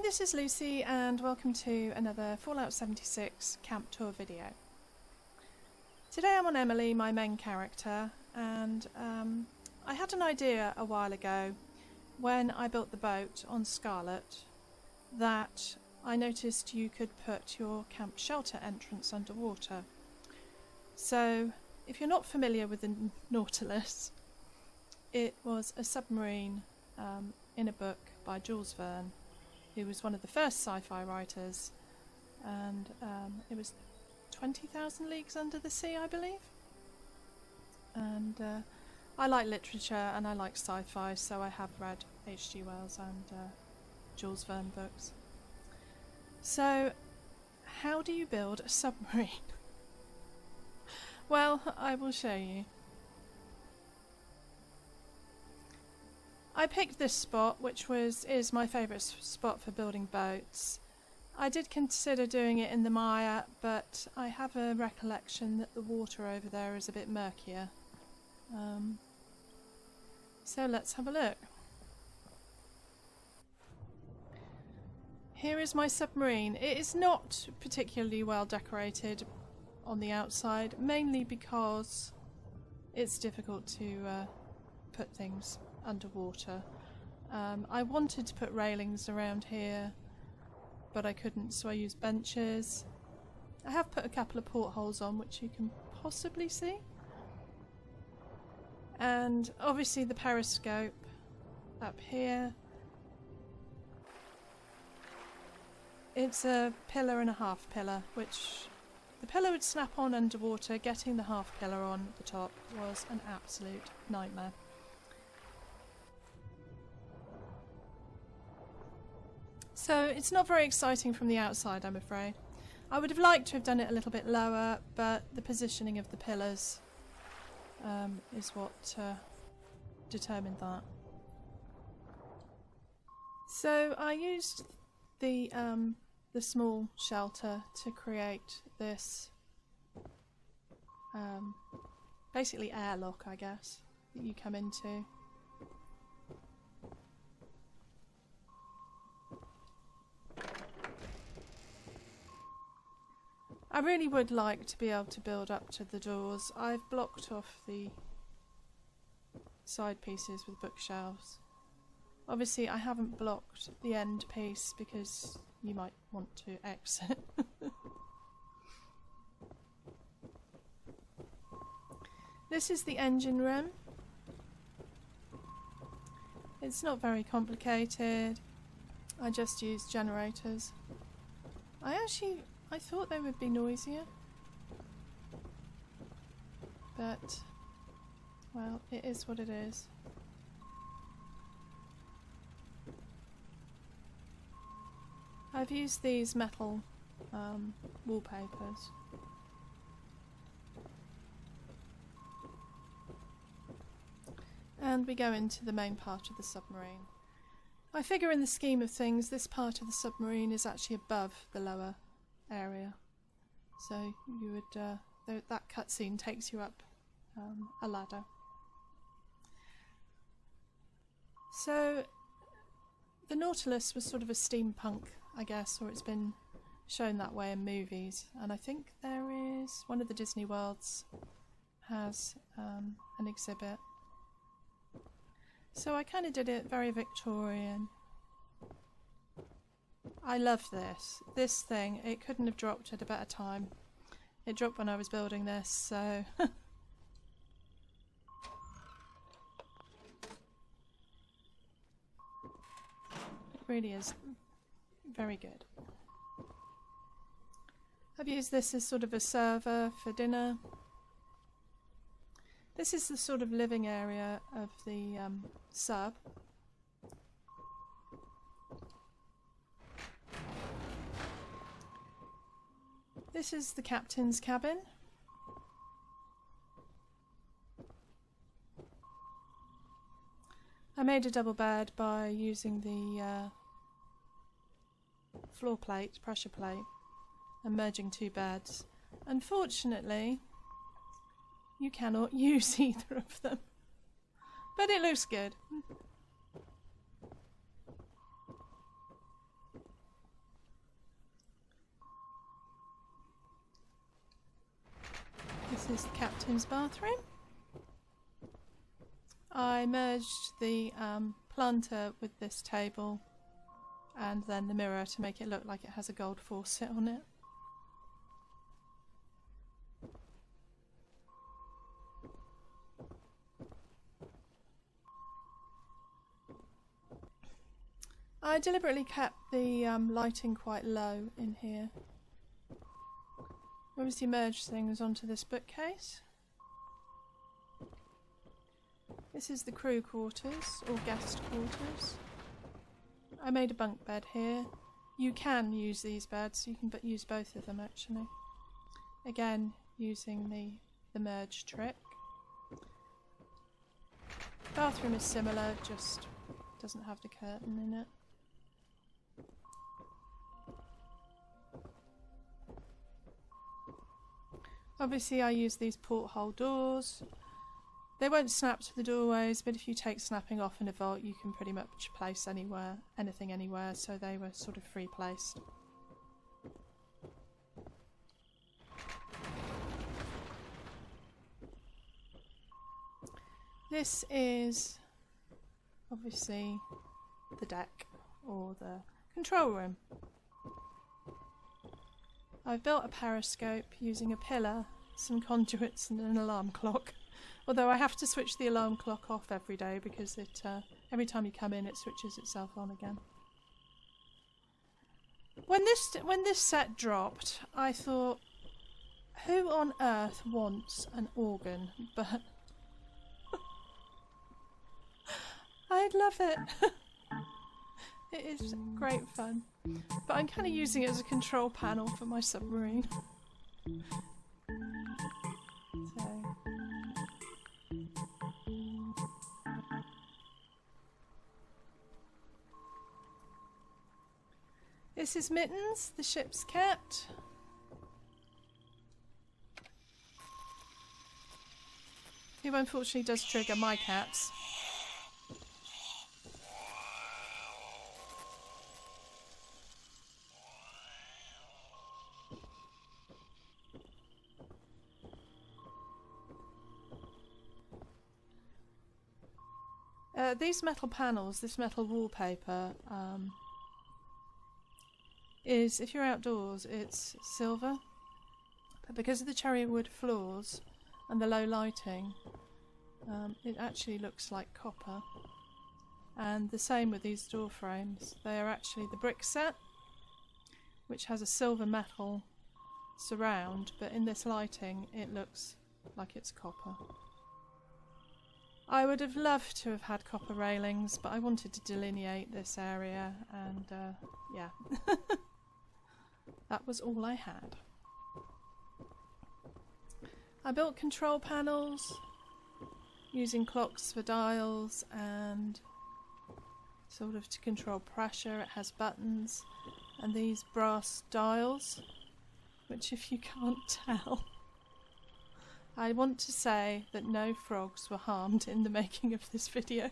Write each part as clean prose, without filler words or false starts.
this is Lucy and welcome to another Fallout 76 camp tour video. Today I'm on Emily, my main character, and I had an idea a while ago when I built the boat on Scarlet that I noticed you could put your camp shelter entrance underwater. So if you're not familiar with the Nautilus, it was a submarine in a book by Jules Verne, who was one of the first sci-fi writers, and it was 20,000 Leagues Under the Sea, I believe. And I like literature and I like sci-fi, so I have read H.G. Wells and Jules Verne books. So, how do you build a submarine? Well, I will show you. I picked this spot, which is my favourite spot for building boats. I did consider doing it in the mire, but I have a recollection that the water over there is a bit murkier. So let's have a look. Here is my submarine. It is not particularly well decorated on the outside, mainly because it's difficult to put things underwater. I wanted to put railings around here, but I couldn't, so I used benches. I have put a couple of portholes on, which you can possibly see. And obviously the periscope up here. It's a pillar and a half pillar, which the pillar would snap on underwater. Getting the half pillar on the top was an absolute nightmare. So it's not very exciting from the outside, I'm afraid. I would have liked to have done it a little bit lower, but the positioning of the pillars is what determined that. So I used the small shelter to create this basically airlock, I guess, that you come into. I really would like to be able to build up to the doors. I've blocked off the side pieces with bookshelves. Obviously I haven't blocked the end piece because you might want to exit. This is the engine room. It's not very complicated. I just use generators. I thought they would be noisier, but, well, it is what it is. I've used these metal wallpapers. And we go into the main part of the submarine. I figure in the scheme of things, this part of the submarine is actually above the lower area, so you would that cutscene takes you up a ladder. So the Nautilus was sort of a steampunk, I guess, or it's been shown that way in movies, and I think there is one of the Disney worlds has an exhibit. So I kind of did it very Victorian. I love this. This thing, it couldn't have dropped at a better time. It dropped when I was building this, so... It really is very good. I've used this as sort of a server for dinner. This is the sort of living area of the sub. This is the captain's cabin. I made a double bed by using the floor plate, pressure plate, and merging two beds. Unfortunately, you cannot use either of them, but it looks good. This is the captain's bathroom. I merged the planter with this table and then the mirror to make it look like it has a gold faucet on it. I deliberately kept the lighting quite low in here. Obviously merged things onto this bookcase. This is the crew quarters, or guest quarters. I made a bunk bed here. You can use these beds, you can use both of them actually. Again, using the merge trick. Bathroom is similar, just doesn't have the curtain in it. Obviously I use these porthole doors. They won't snap to the doorways, but if you take snapping off in a vault you can pretty much place anything anywhere, so they were sort of free placed. This is obviously the deck, or the control room. I've built a periscope using a pillar, some conduits and an alarm clock. Although I have to switch the alarm clock off every day because it every time you come in it switches itself on again. When this set dropped, I thought, who on earth wants an organ? But I'd love it. It is great fun. But I'm kind of using it as a control panel for my submarine. So. This is Mittens, the ship's cat. Who unfortunately does trigger my cats. These metal panels, this metal wallpaper, is, if you're outdoors, it's silver, but because of the cherry wood floors and the low lighting, it actually looks like copper. And the same with these door frames. They are actually the brick set, which has a silver metal surround, but in this lighting it looks like it's copper. I would have loved to have had copper railings, but I wanted to delineate this area, and yeah. That was all I had. I built control panels using clocks for dials and sort of to control pressure. It has buttons and these brass dials, which, if you can't tell, I want to say that no frogs were harmed in the making of this video.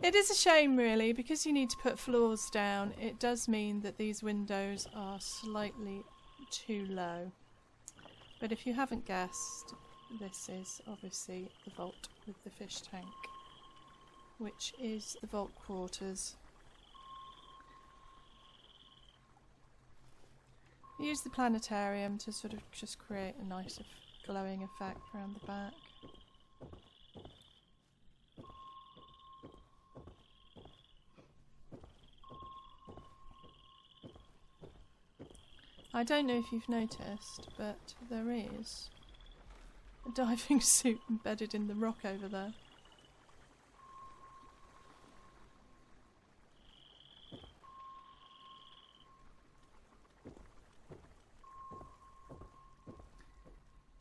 It is a shame really, because you need to put floors down. It does mean that these windows are slightly too low. But if you haven't guessed, this is obviously the vault with the fish tank, which is the vault quarters. I use the planetarium to sort of just create a nice glowing effect around the back. I don't know if you've noticed, but there is a diving suit embedded in the rock over there.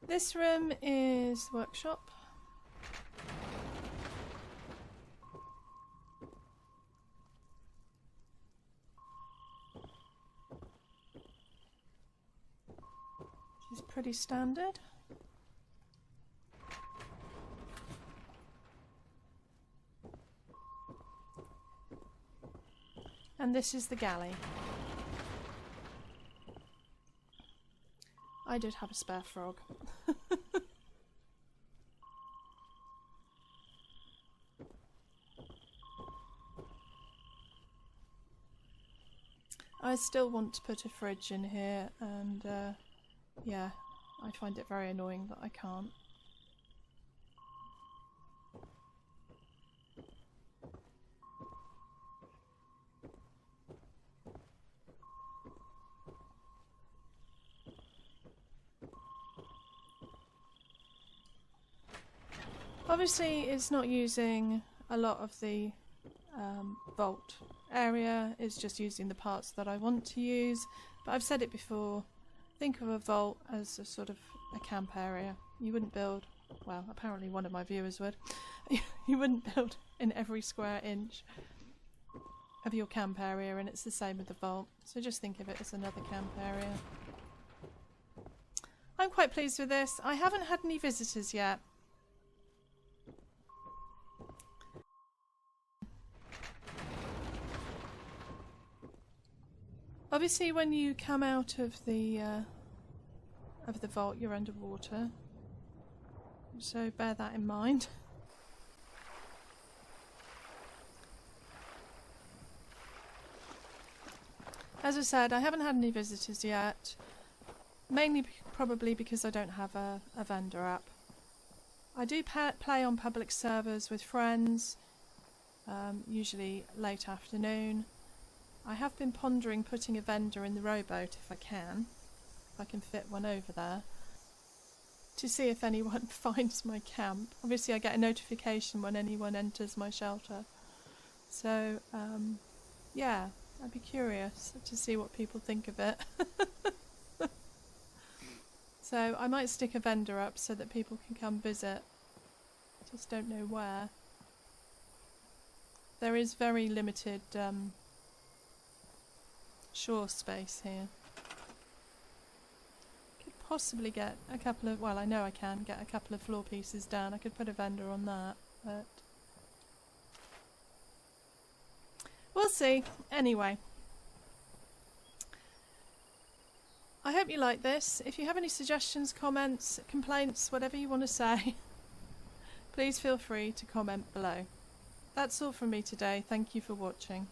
This room is the workshop. Which is pretty standard. And this is the galley. I did have a spare frog. I still want to put a fridge in here, and yeah, I find it very annoying that I can't. Obviously it's not using a lot of the vault area, it's just using the parts that I want to use, but I've said it before, think of a vault as a sort of a camp area. You wouldn't build, well, apparently one of my viewers would, you wouldn't build in every square inch of your camp area, and it's the same with the vault, so just think of it as another camp area. I'm quite pleased with this. I haven't had any visitors yet. Obviously when you come out of the vault you're underwater, so bear that in mind. As I said, I haven't had any visitors yet, mainly probably because I don't have a vendor app. I do play on public servers with friends, usually late afternoon. I have been pondering putting a vendor in the rowboat if I can fit one over there, to see if anyone finds my camp. Obviously I get a notification when anyone enters my shelter, so yeah, I'd be curious to see what people think of it. So I might stick a vendor up so that people can come visit, just don't know where. There is very limited shore space here. Could possibly get a couple of, well, I know I can get a couple of floor pieces down. I could put a vendor on that, but we'll see. Anyway, I hope you like this. If you have any suggestions, comments, complaints, whatever you want to say, please feel free to comment below. That's all from me today. Thank you for watching.